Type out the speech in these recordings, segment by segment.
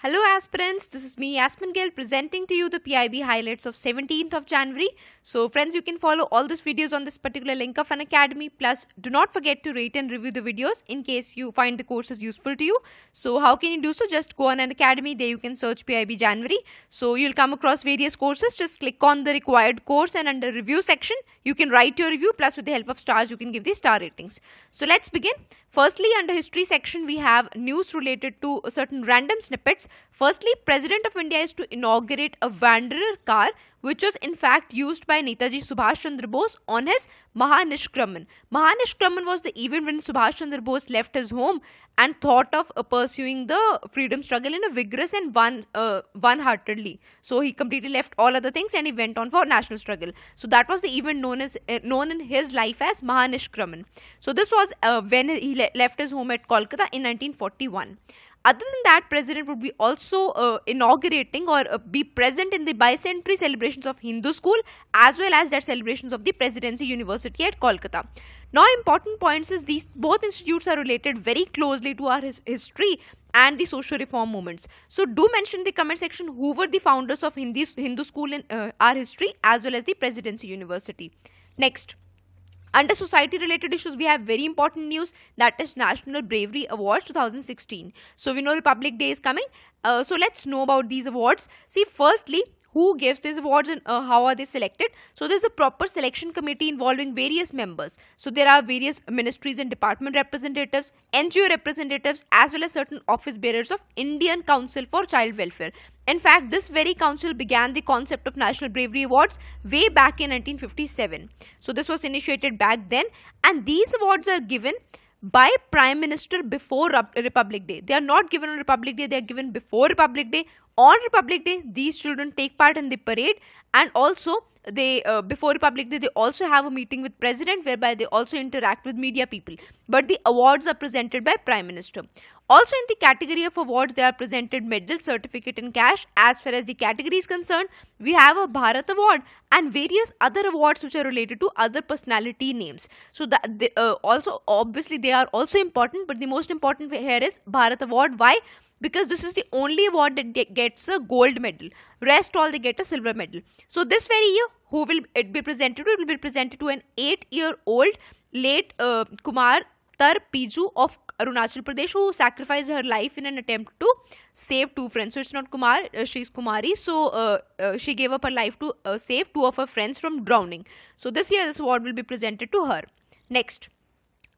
Hello aspirants, this is me Yasmin Gill presenting to you the PIB highlights of 17th of January. So friends, you can follow all these videos on this particular link of an academy. Plus do not forget to rate and review the videos in case you find the courses useful to you. So how can you do so? Just go on an academy, there you can search PIB January. So you'll come across various courses. Just click on the required course and under review section you can write your review, plus with the help of stars you can give the star ratings. So let's begin. Firstly, under history section we have news related to certain random snippets. Firstly, President of India is to inaugurate a Wanderer car which was in fact used by Netaji Subhash Chandra Bose on his Mahanishkraman. Mahanishkraman was the event when Subhash Chandra Bose left his home and thought of pursuing the freedom struggle in a vigorous and one-heartedly. So he completely left all other things and he went on for national struggle. So that was the event known in his life as Mahanishkraman. So this was when he left his home at Kolkata in 1941. Other than that, President would be also inaugurating or be present in the bicentenary celebrations of Hindu School as well as that celebrations of the Presidency University at Kolkata. Now, important points is these both institutes are related very closely to our history and the social reform movements. So, do mention in the comment section who were the founders of Hindu School in our history as well as the Presidency University. Next. Under society related issues, we have very important news, that is National Bravery Awards 2016. So we know Republic Day is coming. So let's know about these awards. See, firstly, who gives these awards and how are they selected? So there's a proper selection committee involving various members. So there are various ministries and department representatives, NGO representatives, as well as certain office bearers of Indian Council for Child Welfare. In fact, this very council began the concept of National Bravery Awards way back in 1957. So this was initiated back then, and these awards are given by Prime Minister before Republic Day. They are not given on Republic Day, they are given before Republic Day. On Republic Day, these children take part in the parade, and also they before Republic Day they also have a meeting with President whereby they also interact with media people. But the awards are presented by Prime Minister. Also in the category of awards, they are presented medal, certificate and cash. As far as the category is concerned, we have a Bharat Award and various other awards which are related to other personality names. So that they, also obviously they are also important, but the most important here is Bharat Award. Why? Because this is the only award that gets a gold medal. Rest all they get a silver medal. So this very year, who will it be presented to? It will be presented to an 8-year-old late Kumar Tar Piju of Arunachal Pradesh, who sacrificed her life in an attempt to save two friends. So it's not Kumar, she's Kumari. So she gave up her life to save two of her friends from drowning. So this year this award will be presented to her. Next.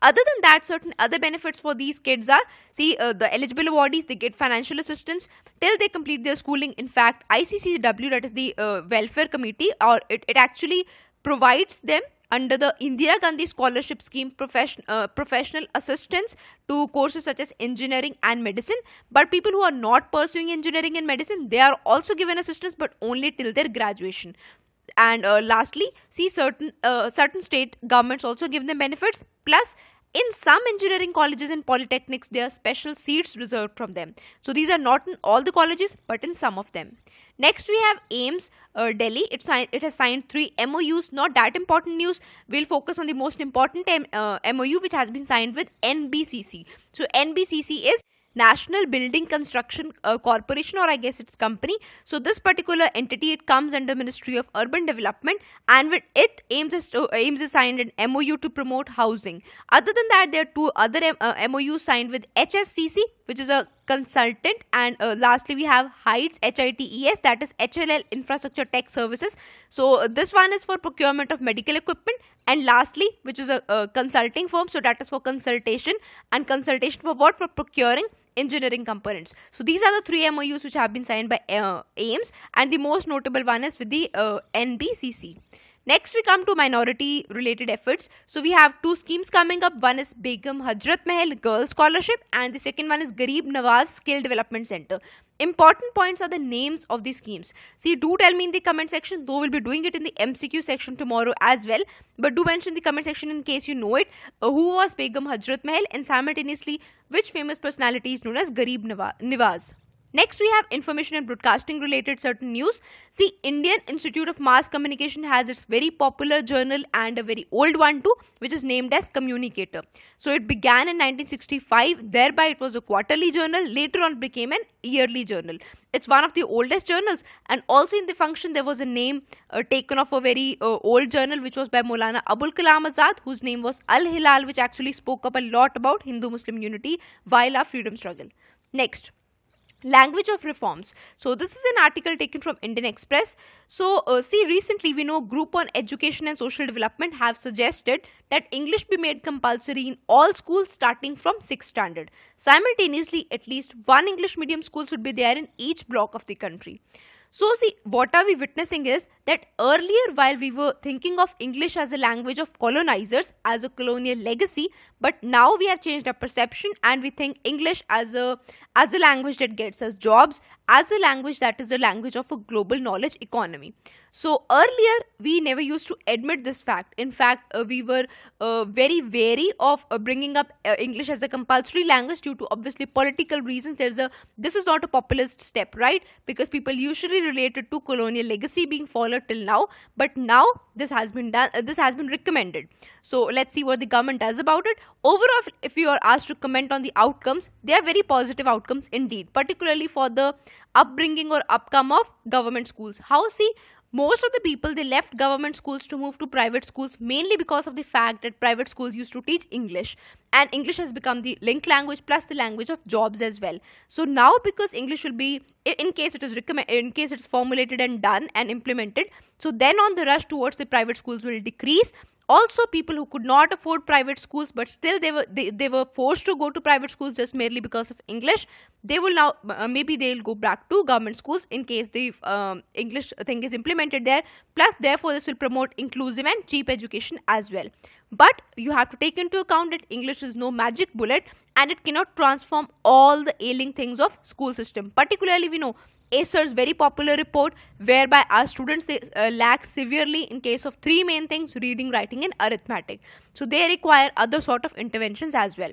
Other than that, certain other benefits for these kids are, see, the eligible awardees, they get financial assistance till they complete their schooling. In fact, ICCW, that is the welfare committee, or it actually provides them under the Indira Gandhi Scholarship Scheme professional assistance to courses such as engineering and medicine. But people who are not pursuing engineering and medicine, they are also given assistance, but only till their graduation. And lastly, see, certain state governments also give them benefits. Plus, in some engineering colleges and polytechnics, there are special seats reserved from them. So these are not in all the colleges, but in some of them. Next, we have AIMS Delhi. It has signed 3 MOUs. Not that important news. We'll focus on the most important MOU, which has been signed with NBCC. So NBCC is National Building Construction Corporation, or I guess it's company. So this particular entity, it comes under Ministry of Urban Development, and with it AIMS is signed an MOU to promote housing. Other than that, there are 2 other MOUs signed with HSCC, which is a consultant, and lastly we have HITES, HITES, that is HLL Infrastructure Tech Services. So this one is for procurement of medical equipment, and lastly, which is a consulting firm, so that is for consultation, and consultation for what? For procuring engineering components. So these are the 3 MOUs which have been signed by AIMS, and the most notable one is with the NBCC. Next, we come to minority related efforts. So we have 2 schemes coming up. One is Begum Hazrat Mahal Girls Scholarship, and the second one is Garib Nawaz Skill Development Center. Important points are the names of these schemes. See, do tell me in the comment section, though we'll be doing it in the MCQ section tomorrow as well. But do mention in the comment section in case you know it. Who was Begum Hazrat Mahal, and simultaneously which famous personality is known as Garib Nawaz? Next, we have information and broadcasting related certain news. See, Indian Institute of Mass Communication has its very popular journal and a very old one too, which is named as Communicator. So it began in 1965, thereby it was a quarterly journal, later on became an yearly journal. It's one of the oldest journals, and also in the function there was a name taken of a very old journal which was by Maulana Abul Kalam Azad, whose name was Al Hilal, which actually spoke up a lot about Hindu-Muslim unity while our freedom struggle. Next, language of reforms. So this is an article taken from Indian Express. So see, recently we know Group on Education and Social Development have suggested that English be made compulsory in all schools starting from 6th standard. Simultaneously, at least one English medium school should be there in each block of the country. So see, what are we witnessing is that earlier, while we were thinking of English as a language of colonizers, as a colonial legacy, but now we have changed our perception and we think English as a language that gets us jobs, as a language that is the language of a global knowledge economy. So earlier, we never used to admit this fact. In fact, we were very wary of bringing up English as a compulsory language due to obviously political reasons. This is not a populist step, right? Because people usually relate it to colonial legacy being followed till now, but now this has been done. This has been recommended. So let's see what the government does about it. Overall, if you are asked to comment on the outcomes, they are very positive outcomes indeed, particularly for the upbringing or upcome of government schools. How? See, most of the people, they left government schools to move to private schools mainly because of the fact that private schools used to teach English, and English has become the link language plus the language of jobs as well. So now, because English will be, in case it is formulated and done and implemented, so then on the rush towards the private schools will decrease. Also, people who could not afford private schools but still they were forced to go to private schools just merely because of English, they will now maybe they'll go back to government schools in case the English thing is implemented there. Plus, therefore, this will promote inclusive and cheap education as well. But you have to take into account that English is no magic bullet and it cannot transform all the ailing things of school system. Particularly, we know ACER's very popular report whereby our students they lack severely in case of three main things: reading, writing and arithmetic. So they require other sort of interventions as well.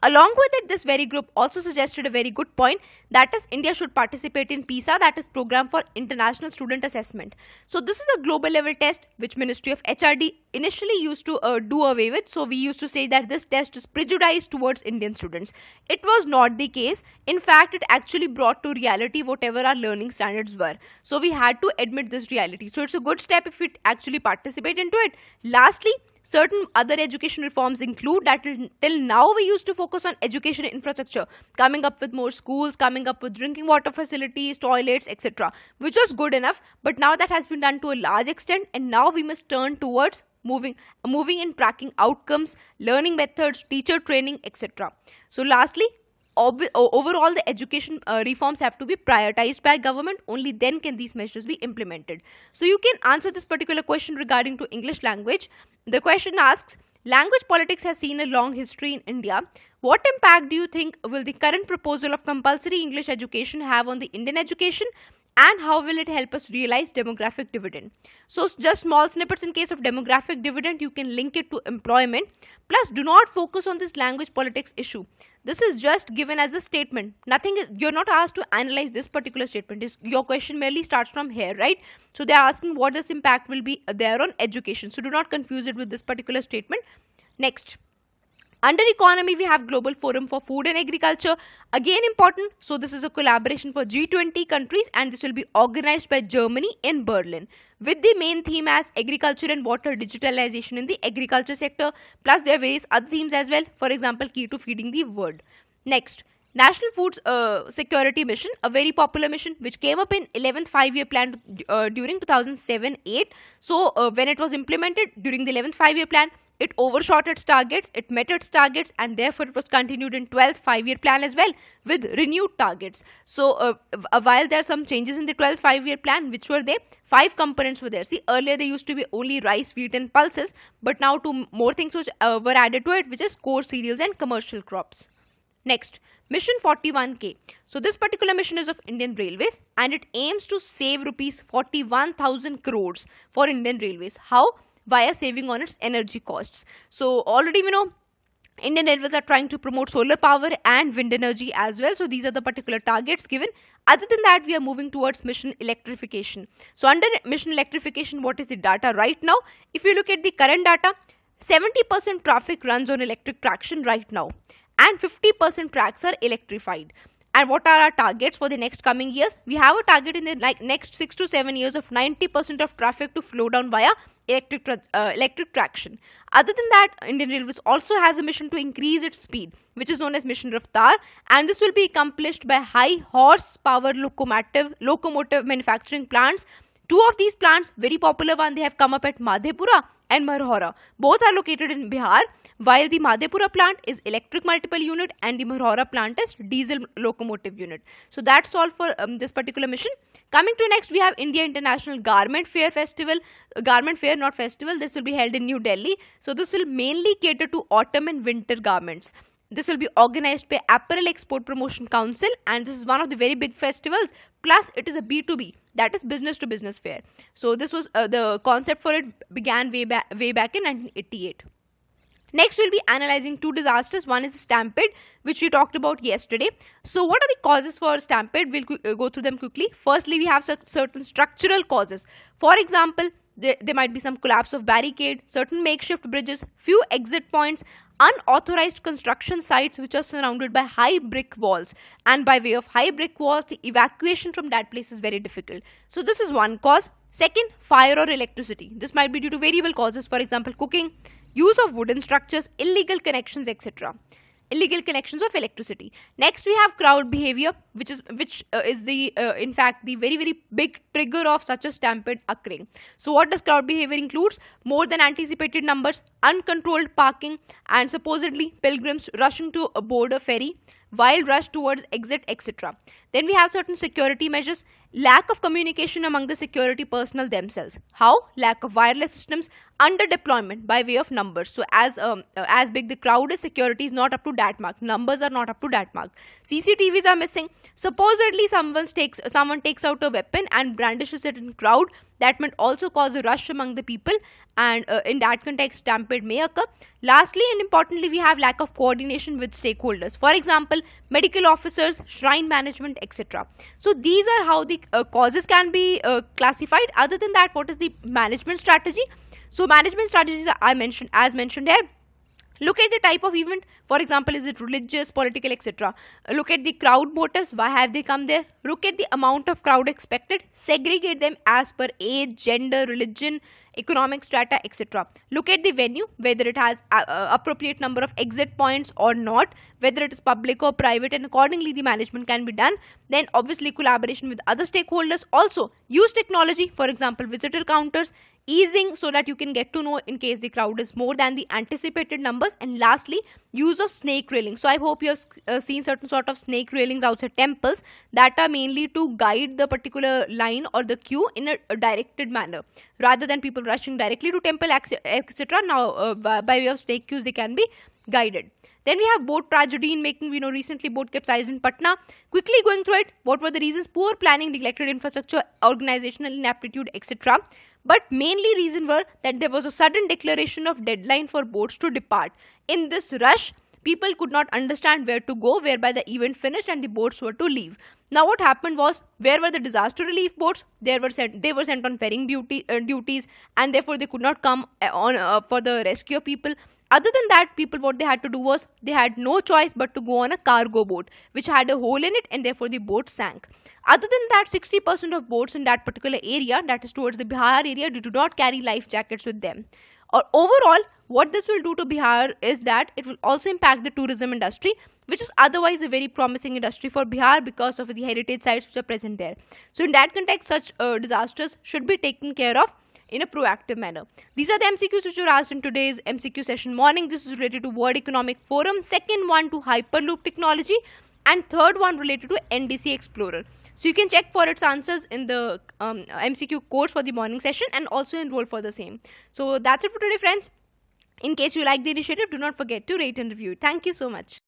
Along with it, this very group also suggested a very good point, that is India should participate in PISA, that is Program for International Student Assessment. So this is a global level test which Ministry of HRD initially used to do away with. So we used to say that this test is prejudiced towards Indian students. It was not the case. In fact, it actually brought to reality whatever our learning standards were. So we had to admit this reality. So it's a good step if we actually participate into it. Lastly, certain other education reforms include that till now we used to focus on education infrastructure, coming up with more schools, coming up with drinking water facilities, toilets, etc., which was good enough. But now that has been done to a large extent, and now we must turn towards moving and tracking outcomes, learning methods, teacher training, etc. So lastly, overall the education reforms have to be prioritized by government. Only then can these measures be implemented. So you can answer this particular question regarding to English language. The question asks, language politics has seen a long history in India. What impact do you think will the current proposal of compulsory English education have on the Indian education, and how will it help us realize demographic dividend? So just small snippets in case of demographic dividend, you can link it to employment. Plus, do not focus on this language politics issue. This is just given as a statement. You're not asked to analyze this particular statement. Your question merely starts from here, right? So they're asking what this impact will be there on education. So do not confuse it with this particular statement. Next. Under economy, we have Global Forum for Food and Agriculture. Again important. So this is a collaboration for G20 countries, and this will be organized by Germany in Berlin, with the main theme as agriculture and water digitalization in the agriculture sector. Plus there are various other themes as well. For example, key to feeding the world. Next. National Food Security Mission, a very popular mission which came up in 11th 5-year plan during 2007-8. So when it was implemented during the 11th 5-year plan, it overshot its targets, it met its targets, and therefore it was continued in 12th 5-year plan as well with renewed targets. So while there are some changes in the 12th 5-year plan, which were there, 5 components were there. See, earlier there used to be only rice, wheat and pulses, but now 2 more things which were added to it, which is core cereals and commercial crops. Next, Mission 41K. So this particular mission is of Indian Railways, and it aims to save rupees 41,000 crores for Indian Railways. How? Via saving on its energy costs. So already we know Indian Railways are trying to promote solar power and wind energy as well. So these are the particular targets given. Other than that, we are moving towards mission electrification. So under mission electrification, what is the data right now? If you look at the current data, 70% traffic runs on electric traction right now, and 50% tracks are electrified. And what are our targets for the next coming years? We have a target in the next 6 to 7 years of 90% of traffic to flow down via electric traction. Other than that, Indian Railways also has a mission to increase its speed, which is known as Mission Raftar, and this will be accomplished by high horsepower locomotive manufacturing plants. Two of these plants, very popular one, they have come up at Madhepura and Marhora. Both are located in Bihar, while the Madhepura plant is electric multiple unit and the Marhora plant is diesel locomotive unit. So that's all for this particular mission. Coming to next, we have India International Garment Fair Festival. Garment Fair, not festival. This will be held in New Delhi. So this will mainly cater to autumn and winter garments. This will be organized by Apparel Export Promotion Council, and this is one of the very big festivals. Plus, it is a B2B, that is business to business fair. So this was the concept for it began way back in 1988. Next, we'll be analyzing two disasters. One is Stampede, which we talked about yesterday. So what are the causes for Stampede? We'll go through them quickly. Firstly, we have certain structural causes. For example, there might be some collapse of barricade, certain makeshift bridges, few exit points, unauthorized construction sites which are surrounded by high brick walls, and by way of high brick walls, the evacuation from that place is very difficult. So this is one cause. Second, fire or electricity. This might be due to variable causes, for example, cooking, use of wooden structures, illegal connections, etc. Illegal connections of electricity. Next, we have crowd behavior, which is in fact the very big trigger of such a stampede occurring. So what does crowd behavior includes? More than anticipated numbers, uncontrolled parking, and supposedly pilgrims rushing to board a ferry, wild rush towards exit, etc. Then we have certain security measures, lack of communication among the security personnel themselves. How? Lack of wireless systems, under deployment by way of numbers. So as big the crowd is, security is not up to that mark. Numbers are not up to that mark. CCTVs are missing. Supposedly someone takes out a weapon and brandishes it in crowd. That might also cause a rush among the people, and in that context, stampede may occur. Lastly and importantly, we have lack of coordination with stakeholders. For example, medical officers, shrine management, etc. So these are how the causes can be classified. Other than that, what is the management strategy? So management strategies are mentioned here. Look at the type of event. For example, is it religious, political, etc. Look at the crowd motives. Why have they come there? Look at the amount of crowd expected. Segregate them as per age, gender, religion, economic strata, etc. Look at the venue, whether it has appropriate number of exit points or not, whether it is public or private, and accordingly the management can be done. Then obviously collaboration with other stakeholders. Also use technology, for example visitor counters, easing so that you can get to know in case the crowd is more than the anticipated numbers. And lastly, use of snake railing. So I hope you have seen certain sort of snake railings outside temples that are mainly to guide the particular line or the queue in a directed manner, rather than people rushing directly to temple, etc. Now by way of snake queues they can be guided. Then we have boat tragedy in making. We know recently boat capsized in Patna. Quickly going through it, what were the reasons? Poor planning, neglected infrastructure, organizational inaptitude, etc. But mainly reason were that there was a sudden declaration of deadline for boats to depart. In this rush, people could not understand where to go, whereby the event finished and the boats were to leave. Now what happened was, where were the disaster relief boats? They were sent on ferrying duties, and therefore they could not come on for the rescue of people. Other than that, people, what they had to do was, they had no choice but to go on a cargo boat, which had a hole in it, and therefore the boat sank. Other than that, 60% of boats in that particular area, that is towards the Bihar area, do not carry life jackets with them. Or overall, what this will do to Bihar is that it will also impact the tourism industry, which is otherwise a very promising industry for Bihar because of the heritage sites which are present there. So in that context, such disasters should be taken care of in a proactive manner. These are the MCQs which were asked in today's MCQ session morning. This is related to World Economic Forum, second one to Hyperloop technology, and third one related to NDC Explorer. So you can check for its answers in the MCQ course for the morning session and also enroll for the same. So that's it for today, friends. In case you like the initiative, do not forget to rate and review it. Thank you so much.